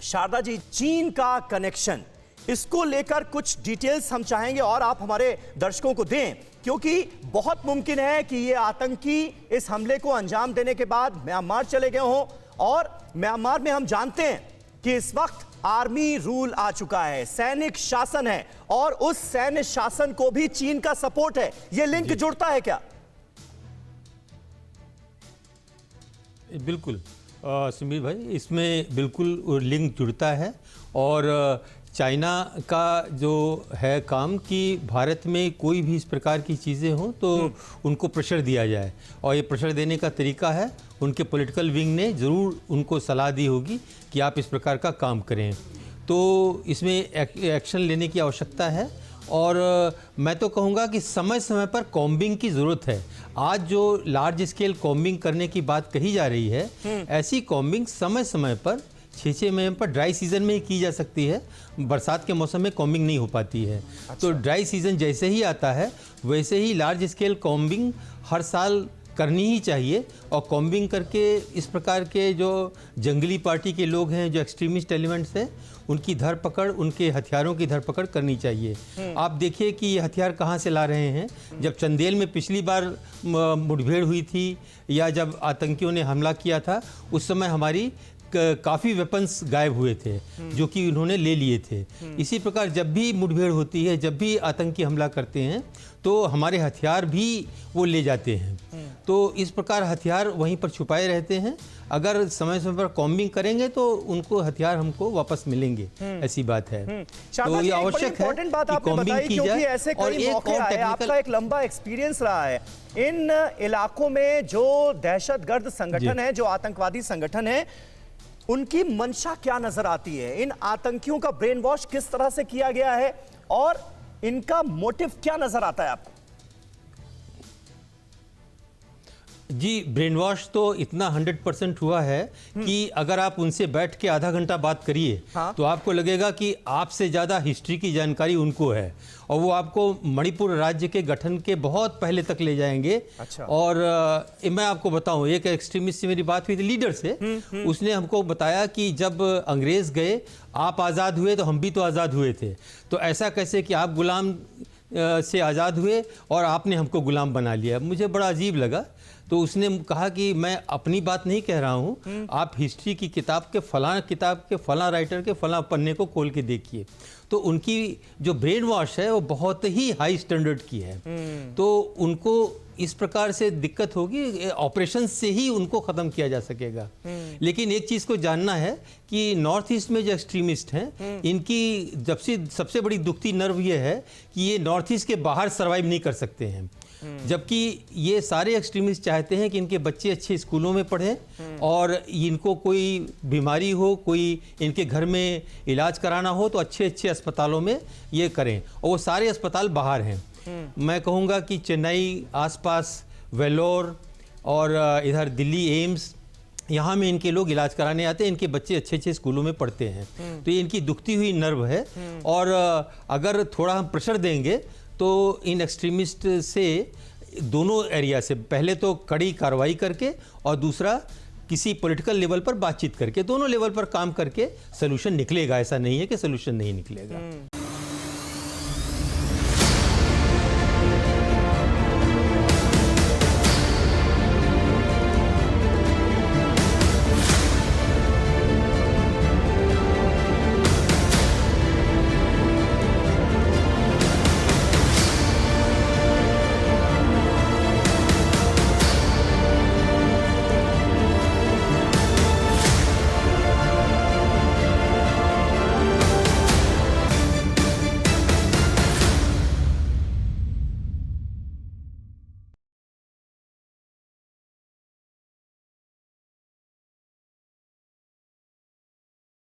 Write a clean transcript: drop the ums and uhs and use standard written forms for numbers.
शारदा जी, चीन का कनेक्शन, इसको लेकर कुछ डिटेल्स हम चाहेंगे और आप हमारे दर्शकों को दें, क्योंकि बहुत मुमकिन है कि ये आतंकी इस हमले को अंजाम देने के बाद म्यांमार चले गए हों। और म्यांमार में हम जानते हैं कि इस वक्त आर्मी रूल आ चुका है, सैनिक शासन है, और उस सैन्य शासन को भी चीन का सपोर्ट है। ये लिंक जुड़ता है क्या? बिल्कुल सुमीर भाई, इसमें बिल्कुल लिंक जुड़ता है। और चाइना का जो है काम कि भारत में कोई भी इस प्रकार की चीज़ें हों तो उनको प्रेशर दिया जाए, और ये प्रेशर देने का तरीका है, उनके पॉलिटिकल विंग ने ज़रूर उनको सलाह दी होगी कि आप इस प्रकार का काम करें। तो इसमें एक्शन लेने की आवश्यकता है। और मैं तो कहूँगा कि समय समय पर कॉम्बिंग की ज़रूरत है। आज जो लार्ज स्केल कॉम्बिंग करने की बात कही जा रही है, ऐसी कॉम्बिंग समय समय पर 6-6 महीने पर ड्राई सीजन में ही की जा सकती है। बरसात के मौसम में कॉम्बिंग नहीं हो पाती है। अच्छा। तो ड्राई सीजन जैसे ही आता है वैसे ही लार्ज स्केल कॉम्बिंग हर साल करनी ही चाहिए। और कॉम्बिंग करके इस प्रकार के जो जंगली पार्टी के लोग हैं, जो एक्सट्रीमिस्ट एलिमेंट्स हैं, उनकी धरपकड़, उनके हथियारों की धरपकड़ करनी चाहिए। आप देखिए कि ये हथियार कहाँ से ला रहे हैं। जब चंदेल में पिछली बार मुठभेड़ हुई थी या जब आतंकियों ने हमला किया था, उस समय हमारी काफ़ी वेपन्स गायब हुए थे जो कि उन्होंने ले लिए थे। इसी प्रकार जब भी मुठभेड़ होती है, जब भी आतंकी हमला करते हैं, तो हमारे हथियार भी वो ले जाते हैं। तो इस प्रकार हथियार वहीं पर छुपाए रहते हैं। अगर समय समय पर कॉम्बिंग करेंगे तो उनको हथियार हमको वापस मिलेंगे, ऐसी बात है। तो ये आवश्यक है कि कॉम्बिंग की जाए। ऐसे कई मौके आए, आपका एक लंबा एक्सपीरियंस रहा है इन इलाकों में। जो दहशतगर्द संगठन है, जो आतंकवादी संगठन है, उनकी मंशा क्या नजर आती है? इन आतंकियों का ब्रेन वॉश किस तरह से किया गया है और इनका मोटिव क्या नजर आता है आपको? जी, ब्रेन वॉश तो इतना 100% हुआ है कि अगर आप उनसे बैठ के आधा घंटा बात करिए, हाँ? तो आपको लगेगा कि आपसे ज़्यादा हिस्ट्री की जानकारी उनको है, और वो आपको मणिपुर राज्य के गठन के बहुत पहले तक ले जाएंगे। अच्छा। और मैं आपको बताऊं, एक एक्सट्रीमिस्ट से मेरी बात हुई थी, लीडर से। उसने हमको बताया कि जब अंग्रेज़ गए, आप आज़ाद हुए तो हम भी तो आज़ाद हुए थे। तो ऐसा कैसे कि आप गुलाम से आज़ाद हुए और आपने हमको गुलाम बना लिया। मुझे बड़ा अजीब लगा। तो उसने कहा कि मैं अपनी बात नहीं कह रहा हूँ, आप हिस्ट्री की किताब के फलां राइटर के फलां पन्ने को खोल के देखिए। तो उनकी जो ब्रेन वॉश है वो बहुत ही हाई स्टैंडर्ड की है। तो उनको इस प्रकार से दिक्कत होगी, ऑपरेशन से ही उनको ख़त्म किया जा सकेगा। लेकिन एक चीज़ को जानना है कि नॉर्थ ईस्ट में जो एक्सट्रीमिस्ट हैं, इनकी सबसे बड़ी दुखती नर्व ये है कि ये नॉर्थ ईस्ट के बाहर सर्वाइव नहीं कर सकते हैं। जबकि ये सारे एक्सट्रीमिस्ट चाहते हैं कि इनके बच्चे अच्छे स्कूलों में पढ़ें, और इनको कोई बीमारी हो, कोई इनके घर में इलाज कराना हो तो अच्छे अच्छे अस्पतालों में ये करें, और वो सारे अस्पताल बाहर हैं। मैं कहूँगा कि चेन्नई आसपास, वेलोर और इधर दिल्ली एम्स, यहाँ में इनके लोग इलाज कराने आते हैं, इनके बच्चे अच्छे अच्छे स्कूलों में पढ़ते हैं। तो ये इनकी दुखती हुई नर्व है। और अगर थोड़ा हम प्रेशर देंगे तो इन एक्सट्रीमिस्ट से दोनों एरिया से, पहले तो कड़ी कार्रवाई करके और दूसरा किसी पॉलिटिकल लेवल पर बातचीत करके, दोनों लेवल पर काम करके सलूशन निकलेगा। ऐसा नहीं है कि सलूशन नहीं निकलेगा।